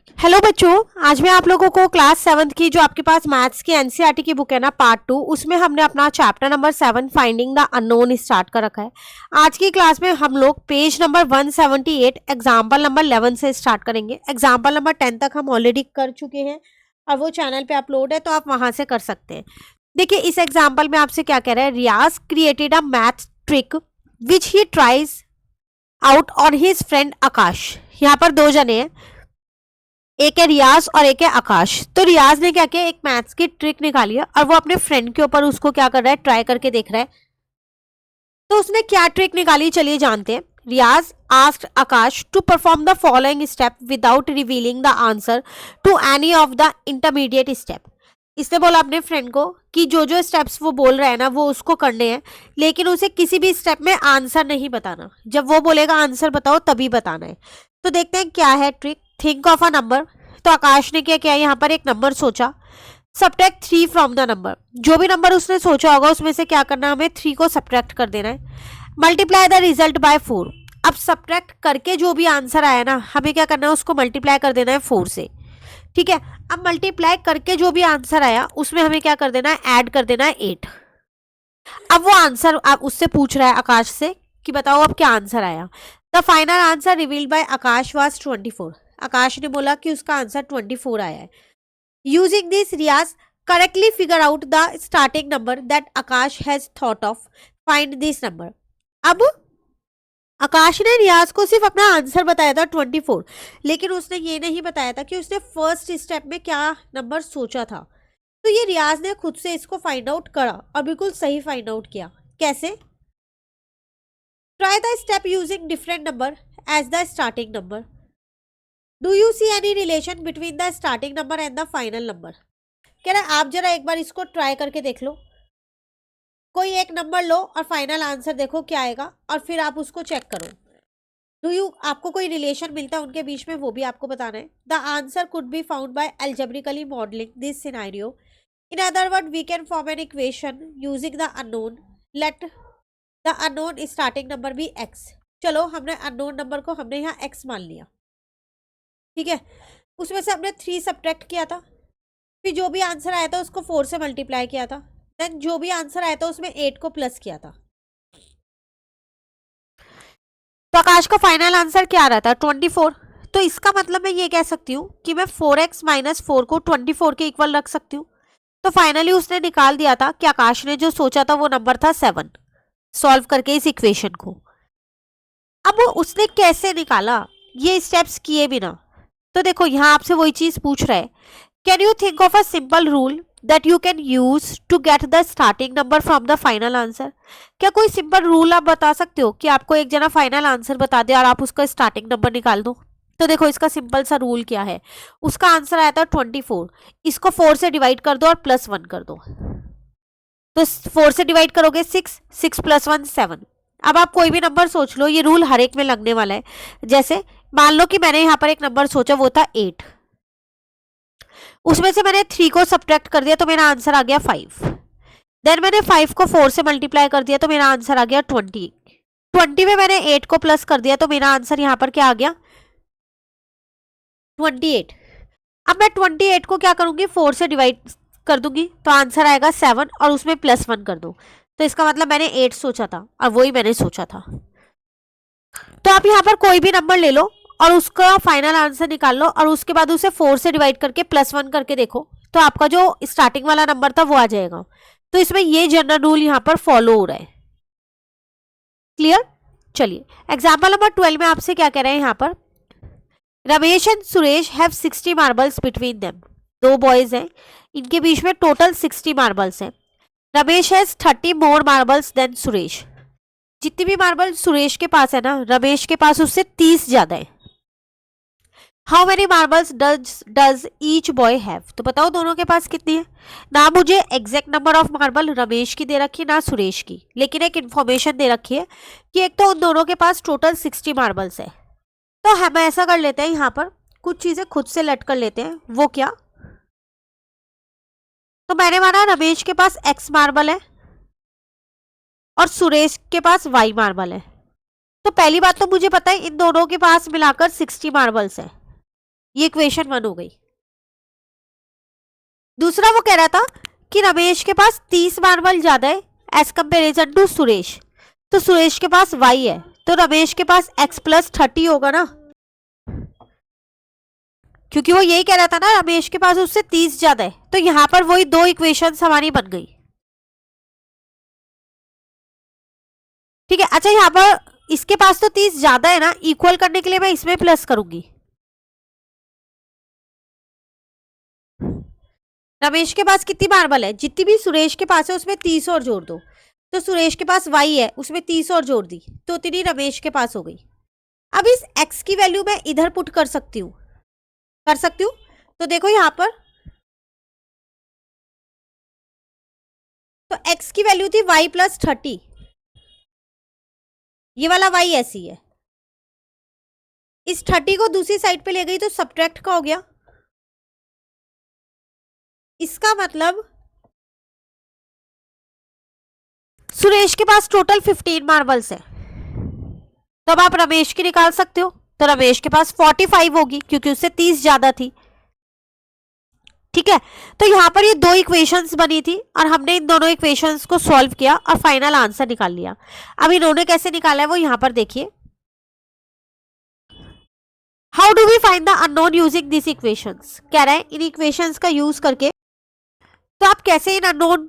Hello बच्चों, आज मैं आप लोगों को क्लास 7th की जो आपके पास मैथ्स की एनसीईआरटी की बुक है ना पार्ट 2, उसमें हमने अपना chapter number 7 finding the unknown start कर रखा है। आज की क्लास में हम लोग पेज नंबर 178 एग्जाम्पल नंबर 11 से स्टार्ट करेंगे। एग्जाम्पल नंबर 10 तक हम ऑलरेडी कर चुके हैं और वो चैनल पे अपलोड है, तो आप वहां से कर सकते हैं। देखिए, इस एग्जाम्पल में आपसे क्या कह रहा है, Riyaz created a math trick which he tries out on his friend Akash. यहाँ पर दो जने हैं, एक है रियाज और एक है आकाश। तो रियाज ने क्या किया, एक मैथ्स की ट्रिक निकाली है और वो अपने फ्रेंड के ऊपर उसको क्या कर रहा है, ट्राई करके देख रहा है। तो उसने क्या ट्रिक निकाली, चलिए जानते हैं। Riyaz asked Akash to perform the following step without revealing the answer to any of the intermediate step. इसने बोला अपने फ्रेंड को कि जो जो स्टेप्स वो बोल रहा है ना वो उसको करने हैं, लेकिन उसे किसी भी स्टेप में आंसर नहीं बताना। जब वो बोलेगा आंसर बताओ तभी बताना है। तो देखते हैं क्या है trick. Think of a number. तो आकाश ने क्या किया, यहाँ पर एक नंबर सोचा। Subtract 3 from the number. जो भी नंबर उसने सोचा होगा उसमें से क्या करना है, हमें 3 को सब्ट्रैक्ट कर देना है। Multiply the result by 4। अब सब्ट्रैक्ट करके जो भी आंसर आया ना, हमें क्या करना है, उसको मल्टीप्लाई कर देना है 4 से। ठीक है। अब मल्टीप्लाई करके जो भी आंसर आया उसमें हमें क्या कर देना है, ऐड कर देना है 8। अब वो आंसर आप उससे पूछ रहा है आकाश से कि बताओ अब क्या आंसर आया। The final answer revealed by Akash was 24। Akash ने बोला कि उसका आंसर 24 आया है। यूजिंग दिस रियाज correctly figure out the starting number that Akash has thought of. Find this number. अब आकाश ने रियाज को सिर्फ अपना आंसर बताया था 24, लेकिन उसने ये नहीं बताया था कि उसने फर्स्ट स्टेप में क्या नंबर सोचा था। तो ये रियाज ने खुद से इसको फाइंड आउट करा और बिल्कुल सही फाइंड आउट किया। कैसे? Try the step using different number as the starting number. Do you see any relation between the starting number and the final number. कह रहा है आप जरा एक बार इसको ट्राई करके देख लो। कोई एक नंबर लो और फाइनल आंसर देखो क्या आएगा, और फिर आप उसको चेक करो। डू यू, आपको कोई रिलेशन मिलता है उनके बीच में, वो भी आपको बताना है। The answer could be found by algebraically modelling this scenario. In other word we can form an equation using the unknown. Let the unknown starting number be x. चलो, हमने अननोन नंबर को हमने यहाँ एक्स मान लिया। ठीक है। उसमें से हमने 3 सब्ट्रैक्ट किया था, फिर जो भी आंसर आया था उसको 4 से मल्टीप्लाई किया था, देन जो भी आंसर आया था उसमें 8 को प्लस किया था। तो आकाश का फाइनल आंसर क्या आ रहा था, 24। तो इसका मतलब मैं ये कह सकती हूँ कि मैं 4x माइनस 4 को 24 के इक्वल रख सकती हूँ। तो फाइनली उसने निकाल दिया था कि आकाश ने जो सोचा था वो नंबर था 7, सॉल्व करके इस इक्वेशन को। अब वो उसने कैसे निकाला, ये स्टेप्स किए बिना। तो देखो, यहाँ आपसे वही चीज पूछ रहा है, can you think of a simple rule that you can use to get the starting number from the final answer. क्या कोई सिंपल रूल आप बता सकते हो कि आपको एक जना फाइनल आंसर बता दे और आप उसका स्टार्टिंग नंबर निकाल दो। तो देखो, इसका सिंपल सा रूल क्या है, उसका आंसर आया था 24, इसको 4 से डिवाइड कर दो और +1 कर दो। तो 4 से डिवाइड करोगे 6, 6 + 1 7। अब आप कोई भी नंबर सोच लो, ये रूल हर एक में लगने वाला है। जैसे मान लो कि मैंने यहाँ पर एक नंबर सोचा, वो था 8, उसमें से मैंने 3 को सब्ट्रैक्ट कर दिया तो मेरा आंसर आ गया 5। देन मैंने 5 को 4 से मल्टीप्लाई कर दिया तो मेरा आंसर आ गया 20। 20 में मैंने 8 को प्लस कर दिया तो मेरा आंसर यहाँ पर क्या आ गया, 28। अब मैं 28 को क्या करूंगी, 4 से डिवाइड कर दूंगी तो आंसर आएगा 7 और उसमें +1 कर दो। तो इसका मतलब मैंने 8 सोचा था और वही मैंने सोचा था। तो आप यहाँ पर कोई भी नंबर ले लो और उसका फाइनल आंसर निकाल लो और उसके बाद उसे 4 से डिवाइड करके +1 करके देखो, तो आपका जो स्टार्टिंग वाला नंबर था वो आ जाएगा। तो इसमें ये जनरल रूल यहाँ पर फॉलो हो रहा है। क्लियर? चलिए, एग्जाम्पल नंबर 12 में आपसे क्या कह रहे हैं यहाँ पर, Ramesh and Suresh have 60 marbles between them. दो बॉयज हैं, इनके बीच में टोटल 60 मार्बल्स हैं। Ramesh has 30 more marbles than Suresh. जितनी भी मार्बल सुरेश के पास है ना, रमेश के पास उससे 30 ज्यादा है। How many marbles does each boy have. तो बताओ दोनों के पास कितनी है। ना मुझे exact number of marble Ramesh की दे रखी है ना सुरेश की, लेकिन एक इन्फॉर्मेशन दे रखी है कि एक तो उन दोनों के पास टोटल 60 मार्बल्स है। तो हम ऐसा कर लेते हैं, यहाँ पर कुछ चीजें खुद से लेट कर लेते हैं। वो क्या, तो मैंने माना रमेश के पास x मार्बल है और सुरेश के पास y मार्बल है। तो पहली बात तो मुझे पता है इन दोनों के पास मिलाकर 60 मार्बल्स है। ये इक्वेशन 1 हो गई। दूसरा वो कह रहा था कि रमेश के पास 30 मार्बल ज्यादा है एज कंपेरिजन टू सुरेश। तो सुरेश के पास y है, तो रमेश के पास x+30 होगा ना, क्योंकि वो यही कह रहा था ना रमेश के पास उससे 30 ज्यादा है। तो यहाँ पर वही दो इक्वेशंस हमारी बन गई। ठीक है। अच्छा, यहाँ पर इसके पास तो 30 ज्यादा है ना, इक्वल करने के लिए मैं इसमें प्लस करूंगी। रमेश के पास कितनी मार्बल है, जितनी भी सुरेश के पास है उसमें 30 और जोड़ दो। तो सुरेश के पास y है, उसमें 30 और जोड़ दी तो उतनी रमेश के पास हो गई। अब इस x की वैल्यू मैं इधर पुट कर सकती हूँ, तो देखो यहाँ पर, तो x की वैल्यू थी y+30, ये वाला y ऐसी है। इस 30 को दूसरी साइड पे ले गई तो सब्ट्रैक्ट का हो गया। इसका मतलब सुरेश के पास टोटल 15 मार्बल्स है। तो अब आप रमेश की निकाल सकते हो, तो रमेश के पास 45 होगी क्योंकि उससे 30 ज्यादा थी। ठीक है। तो यहाँ पर ये दो इक्वेशंस बनी थी और हमने इन दोनों इक्वेशंस को सॉल्व किया और फाइनल आंसर निकाल लिया। अब इन्होंने कैसे निकाला है वो यहाँ पर देखिए। How do we find the unknown using this equations, कह रहा है इन इक्वेशंस का यूज करके। तो आप कैसे इन अननोन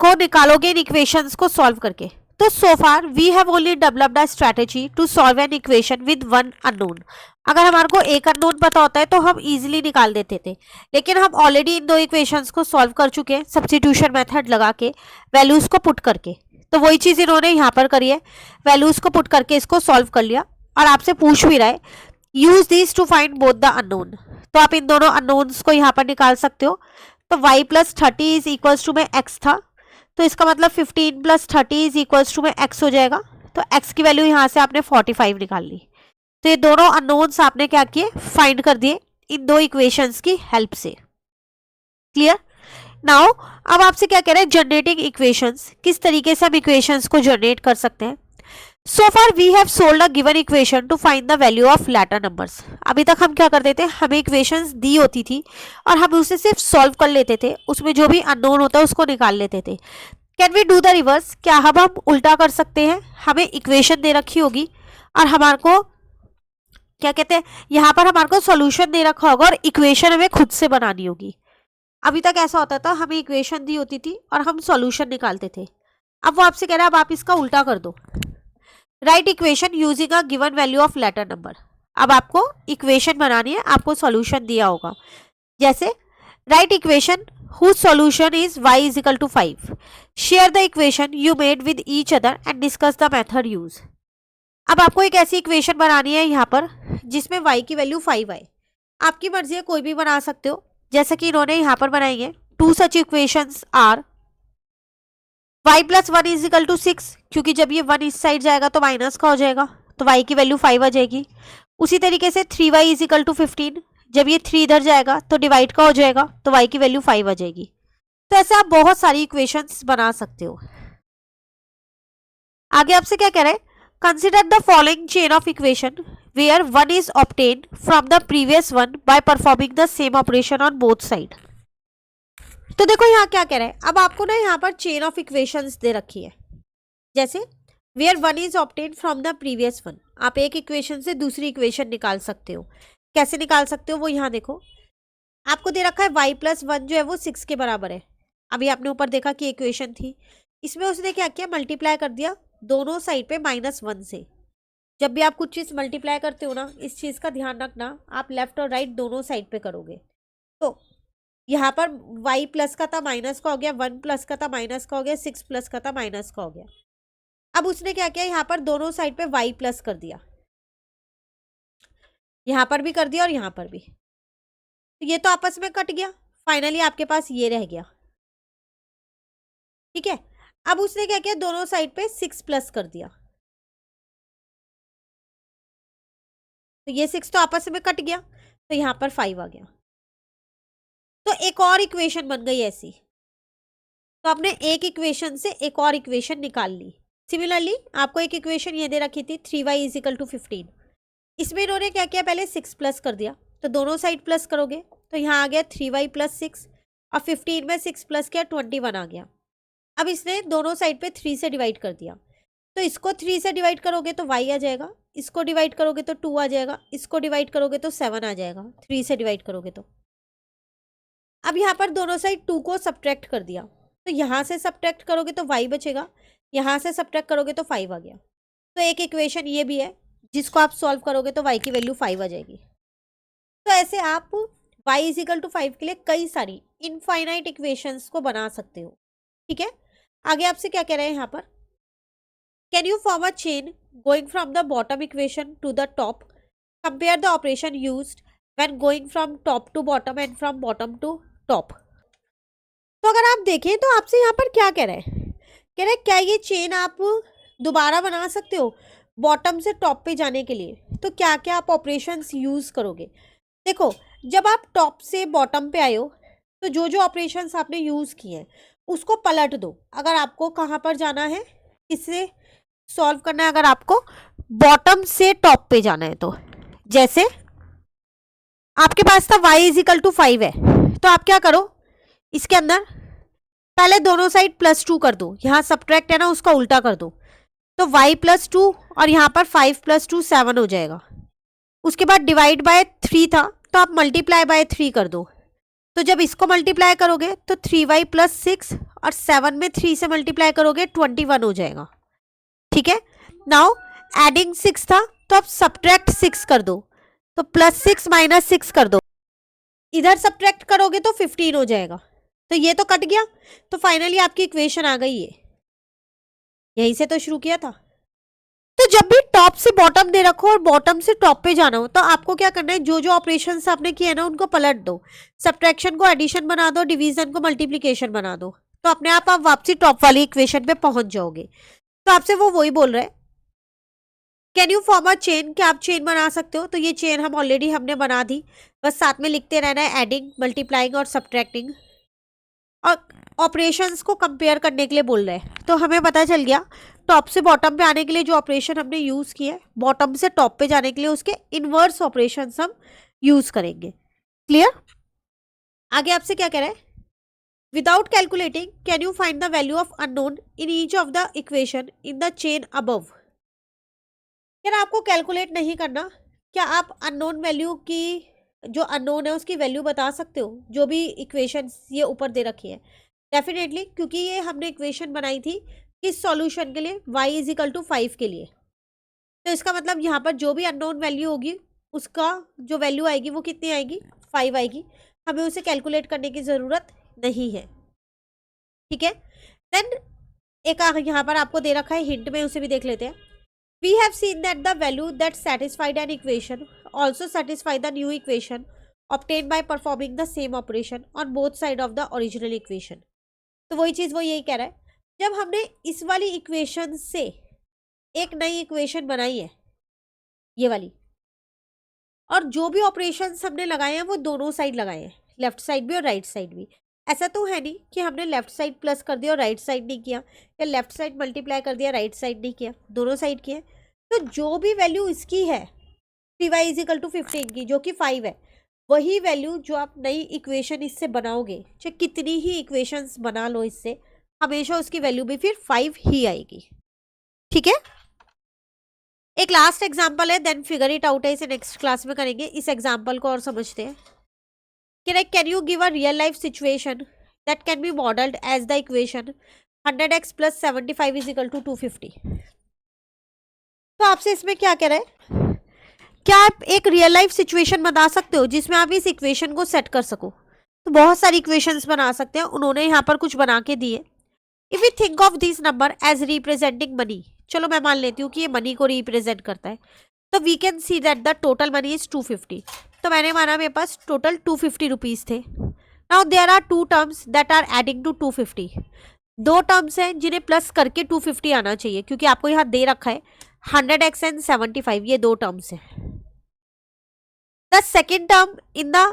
को निकालोगे इन इक्वेशंस को सॉल्व करके। तो so far we have only developed a strategy to solve an equation with one unknown. अगर हमारे को एक अननोन पता होता है तो हम इजीली निकाल देते थे, लेकिन हम ऑलरेडी इन दो इक्वेशंस को सॉल्व कर चुके हैं सब्स्टिट्यूशन मेथड लगा के, वैल्यूज को पुट करके। तो वही चीज इन्होंने यहाँ पर करी है, वैल्यूज को पुट करके इसको सॉल्व कर लिया। और आपसे पूछ भी रहा है use this to find both the unknown, तो आप इन दोनों अननोन्स को यहाँ पर निकाल सकते हो। तो y+30 इज इक्वल्स टू में x था, तो इसका मतलब 15+30 इज इक्वल्स टू में x हो जाएगा। तो x की वैल्यू यहाँ से आपने 45 निकाल ली। तो ये दोनों अननोन्स आपने क्या किए, फाइंड कर दिए इन दो इक्वेशंस की हेल्प से। क्लियर। नाउ अब आपसे क्या कह रहे हैं, जनरेटिंग इक्वेशंस, किस तरीके से हम इक्वेशंस को जनरेट कर सकते हैं। So far we have solved a given equation to find the value of latter numbers। अभी तक हम क्या करते थे, हमें इक्वेशंस दी होती थी और हम उसे सिर्फ सॉल्व कर लेते थे, उसमें जो भी अननोन होता है उसको निकाल लेते थे। Can we do the reverse, क्या हम उल्टा कर सकते हैं। हमें इक्वेशन दे रखी होगी और हमारे को क्या कहते हैं, यहाँ पर हमारे को सॉल्यूशन दे रखा होगा और इक्वेशन हमें खुद से बनानी होगी। अभी तक ऐसा होता था, हमें इक्वेशन दी होती थी और हम सॉल्यूशन निकालते थे। अब वो आपसे कह रहा है अब आप इसका उल्टा कर दो, write equation using a given value of letter number. अब आपको इक्वेशन बनानी है, आपको सॉल्यूशन दिया होगा, जैसे write equation whose solution is y is equal to 5। Share the equation you made with each other and discuss the method use. अब आपको एक ऐसी इक्वेशन बनानी है यहाँ पर जिसमें y की वैल्यू 5 आए। आपकी मर्जी है, कोई भी बना सकते हो, जैसे कि इन्होंने यहाँ पर बनाई है। Two such equations are y+1 is equal to 6, क्योंकि जब ये 1 इस साइड जाएगा तो माइनस का हो जाएगा, तो y की वैल्यू 5 आ जाएगी। उसी तरीके से 3y इज इक्वल टू 15, जब ये 3 इधर जाएगा तो डिवाइड का हो जाएगा, तो y की वैल्यू 5 आ जाएगी। तो ऐसे आप बहुत सारी इक्वेशंस बना सकते हो। आगे आपसे क्या कह रहे हैं, consider the following chain of equation where 1 is obtained from the previous one by performing the same operation on both side. तो देखो यहाँ क्या कह रहा है, अब आपको ना यहाँ पर चेन ऑफ इक्वेशंस दे रखी है, जैसे where 1 is obtained from the previous one. आप एक इक्वेशन से दूसरी इक्वेशन निकाल सकते हो। कैसे निकाल सकते हो वो यहाँ देखो, आपको दे रखा है y+1 जो है वो 6 के बराबर है। अभी आपने ऊपर देखा कि इक्वेशन थी, इसमें उसने क्या किया, मल्टीप्लाई कर दिया दोनों साइड पे -1 से। जब भी आप कुछ चीज़ मल्टीप्लाई करते हो ना, इस चीज़ का ध्यान रखना, आप लेफ्ट और राइट दोनों साइड पे करोगे। तो यहाँ पर y प्लस का था माइनस का हो गया, 1 प्लस का था माइनस का हो गया, 6 प्लस का था माइनस का हो गया। अब उसने क्या किया, यहाँ पर दोनों साइड पे y प्लस कर दिया, यहाँ पर भी कर दिया और यहाँ पर भी। तो ये तो आपस में कट गया, फाइनली आपके पास ये रह गया। ठीक है। अब उसने क्या किया, दोनों साइड पे 6 प्लस कर दिया, तो ये 6 तो आपस में कट गया, तो यहाँ पर 5 आ गया। तो एक और इक्वेशन बन गई ऐसी। तो आपने एक इक्वेशन से एक और इक्वेशन निकाल ली। सिमिलरली आपको एक इक्वेशन ये दे रखी थी 3y इज इक्वल टू 15। इसमें इन्होंने क्या किया, पहले 6 प्लस कर दिया, तो दोनों साइड प्लस करोगे तो यहाँ आ गया 3y + 6 और 15 में 6 प्लस किया 21 आ गया। अब इसने दोनों साइड पे 3 से डिवाइड कर दिया, तो इसको 3 से डिवाइड करोगे तो y आ जाएगा, इसको डिवाइड करोगे तो 2 आ जाएगा, इसको डिवाइड करोगे तो 7 आ जाएगा 3 से डिवाइड करोगे तो। अब यहाँ पर दोनों साइड 2 को सब्ट्रैक्ट कर दिया, तो यहाँ से सब्ट्रैक्ट करोगे तो y बचेगा, यहाँ से सब्ट्रैक्ट करोगे तो 5 आ गया। तो एक इक्वेशन ये भी है जिसको आप सॉल्व करोगे तो y की वैल्यू 5 आ जाएगी। तो ऐसे आप y = 5 के लिए कई सारी इनफाइनाइट इक्वेशंस को बना सकते हो। ठीक है, आगे आपसे क्या कह रहे हैं यहाँ पर, can you form a chain going from the bottom equation to the top, compare the operation used when going from top to bottom and from bottom to top. तो अगर आप देखें तो आपसे यहाँ पर क्या कह रहे हैं, कह रहे हैं क्या ये चेन आप दोबारा बना सकते हो बॉटम से टॉप पे जाने के लिए, तो क्या क्या आप ऑपरेशंस यूज करोगे। देखो, जब आप टॉप से बॉटम पे आए हो तो जो जो ऑपरेशंस आपने यूज किए हैं उसको पलट दो। अगर आपको कहाँ पर जाना है, किससे सॉल्व करना है, अगर आपको बॉटम से टॉप पे जाना है तो जैसे आपके पास था y = 5 है, तो आप क्या करो, इसके अंदर पहले दोनों साइड +2 कर दो, यहाँ सब्ट्रैक्ट है ना उसका उल्टा कर दो, तो y + 2 और यहाँ पर 5 + 2 7 हो जाएगा। उसके बाद डिवाइड बाय 3 था तो आप मल्टीप्लाई बाय 3 कर दो, तो जब इसको मल्टीप्लाई करोगे तो 3y + 6 और 7 में 3 से मल्टीप्लाई करोगे 21 हो जाएगा। ठीक है, नाउ एडिंग 6 था तो आप सब्ट्रैक्ट 6 कर दो, तो +6 - 6 कर दो, इधर सब्ट्रैक्ट करोगे तो 15 हो जाएगा, तो ये तो कट गया, तो फाइनली आपकी इक्वेशन आ गई है। यहीं से तो शुरू किया था। तो जब भी टॉप से बॉटम दे रखो और बॉटम से टॉप पे जाना हो तो आपको क्या करना है, जो जो ऑपरेशंस आपने किए ना उनको पलट दो, सब्ट्रैक्शन को एडिशन बना दो, डिवीजन को मल्टीप्लिकेशन बना दो, तो अपने आप वापसी टॉप वाली इक्वेशन पे पहुंच जाओगे। तो आपसे वो वही बोल रहे हैं, can you form a chain, क्या आप चेन बना सकते हो, तो ये चेन हमने बना दी, बस साथ में लिखते रहना है एडिंग, मल्टीप्लाइंग और सब्ट्रैक्टिंग, और ऑपरेशंस को कंपेयर करने के लिए बोल रहे हैं। तो हमें पता चल गया टॉप से बॉटम पे आने के लिए जो ऑपरेशन हमने यूज किया है, बॉटम से टॉप पे जाने के लिए उसके इनवर्स ऑपरेशंस हम यूज करेंगे। क्लियर, आगे आपसे क्या कह रहा है, without calculating can you find the value of unknown in each of the equation in the chain above. यार आपको कैलकुलेट नहीं करना, क्या आप अननोन वैल्यू की, जो अननोन है उसकी वैल्यू बता सकते हो, जो भी इक्वेशन ये ऊपर दे रखी है। डेफिनेटली, क्योंकि ये हमने इक्वेशन बनाई थी किस सॉल्यूशन के लिए, y = 5 के लिए, तो इसका मतलब यहाँ पर जो भी अननोन वैल्यू होगी उसका जो वैल्यू आएगी वो कितनी आएगी, 5 आएगी, हमें उसे कैलकुलेट करने की ज़रूरत नहीं है। ठीक है, देन एक यहाँ पर आपको दे रखा है हिंट में, उसे भी देख लेते हैं। We have seen that the value that satisfied an equation also satisfy the new equation obtained by performing the same operation on both side of the original equation। तो वही चीज़ वो यही कह रहा है, जब हमने इस वाली इक्वेशन से एक नई इक्वेशन बनाई है ये वाली, और जो भी ऑपरेशंस हमने लगाए हैं वो दोनों साइड लगाए हैं, लेफ्ट साइड भी और राइट साइड भी। ऐसा तो है नहीं कि हमने लेफ्ट साइड प्लस कर दिया और राइट साइड नहीं किया, या लेफ्ट साइड मल्टीप्लाई कर दिया राइट साइड नहीं किया, दोनों साइड किए। तो जो भी वैल्यू इसकी है 3y = 15 की, जो कि 5 है, वही वैल्यू जो आप नई इक्वेशन इससे बनाओगे, चाहे कितनी ही इक्वेशंस बना लो इससे, हमेशा उसकी वैल्यू भी फिर 5 ही आएगी। ठीक है, एक लास्ट एग्जाम्पल है, देन फिगर इट आउट है, इसे नेक्स्ट क्लास में करेंगे। इस एग्जाम्पल को और समझते हैं। Can you give a real life situation that can be modelled as the equation 100x + 75 = 250। तो आपसे इसमें क्या कह रहा है, क्या आप एक रियल लाइफ सिचुएशन बता सकते हो जिसमें आप इस इक्वेशन को सेट कर सको। तो बहुत सारी इक्वेशंस बना सकते हैं, उन्होंने यहाँ पर कुछ बना के दिए। If you think of this number as representing money, चलो मैं मान लेती हूँ कि ये मनी को रिप्रेजेंट करता है, तो we can see that the total money is 250। तो मैंने माना मेरे पास टोटल 250 रुपीज़ थे। Now there are 2 terms that are adding to 250। 2 terms हैं जिन्हें प्लस करके 250 आना चाहिए, क्योंकि आपको यहाँ दे रखा है 100x एंड 75, ये 2 टर्म्स हैं। The second term in the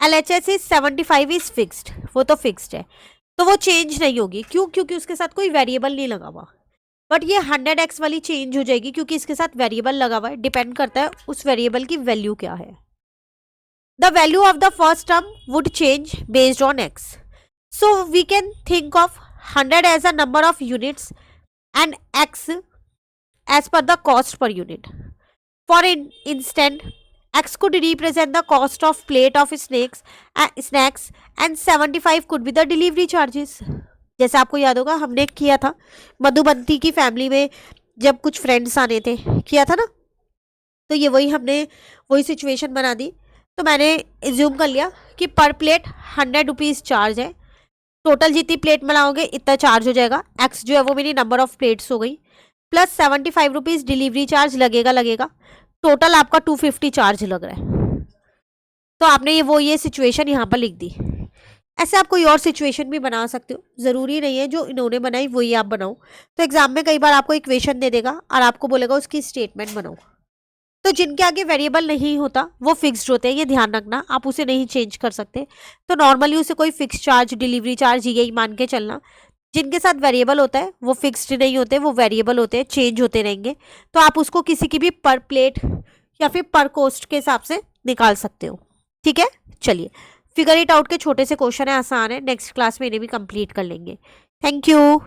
LHS is 75 is fixed, वो तो फिक्स्ड है, तो वो चेंज नहीं होगी। क्यों? क्योंकि उसके साथ कोई वेरिएबल नहीं लगा हुआ। बट ये 100x वाली चेंज हो जाएगी क्योंकि इसके साथ वेरिएबल लगा हुआ है, डिपेंड करता है उस वेरिएबल की वैल्यू क्या है। the value of the first term would change based on x. So we can think of 100 as a number of units and x as per the cost per unit. For instance, x could represent the cost of plate of snacks and 75 could be the delivery charges. जैसे आपको याद होगा हमने किया था मधुबंती की family में, जब कुछ फ्रेंड्स आने थे, किया था ना, तो ये वही सिचुएशन बना दी। तो मैंने एज्यूम कर लिया कि पर प्लेट 100 रुपीज़ चार्ज है, टोटल जितनी प्लेट बनाओगे इतना चार्ज हो जाएगा। एक्स जो है वो मेरी नंबर ऑफ प्लेट्स हो गई, प्लस 75 रुपीज़ डिलीवरी चार्ज लगेगा, टोटल आपका 250 चार्ज लग रहा है। तो आपने ये सिचुएशन यहाँ पर लिख दी। ऐसे आप कोई और सिचुएशन भी बना सकते हो, ज़रूरी नहीं है जो इन्होंने बनाई वही आप बनाओ। तो एग्जाम में कई बार आपको इक्वेशन दे देगा और आपको बोलेगा उसकी स्टेटमेंट बनाओ। तो जिनके आगे वेरिएबल नहीं होता वो फिक्स्ड होते हैं, ये ध्यान रखना, आप उसे नहीं चेंज कर सकते। तो नॉर्मली उसे कोई फिक्स चार्ज, डिलीवरी चार्ज यही मान के चलना। जिनके साथ वेरिएबल होता है वो फिक्स्ड नहीं होते, वो वेरिएबल होते हैं, चेंज होते रहेंगे। तो आप उसको किसी की भी पर प्लेट या फिर पर कोस्ट के हिसाब से निकाल सकते हो। ठीक है, चलिए फिगर इट आउट के छोटे से क्वेश्चन है, आसान है, नेक्स्ट क्लास में इन्हें भी कंप्लीट कर लेंगे। Thank you.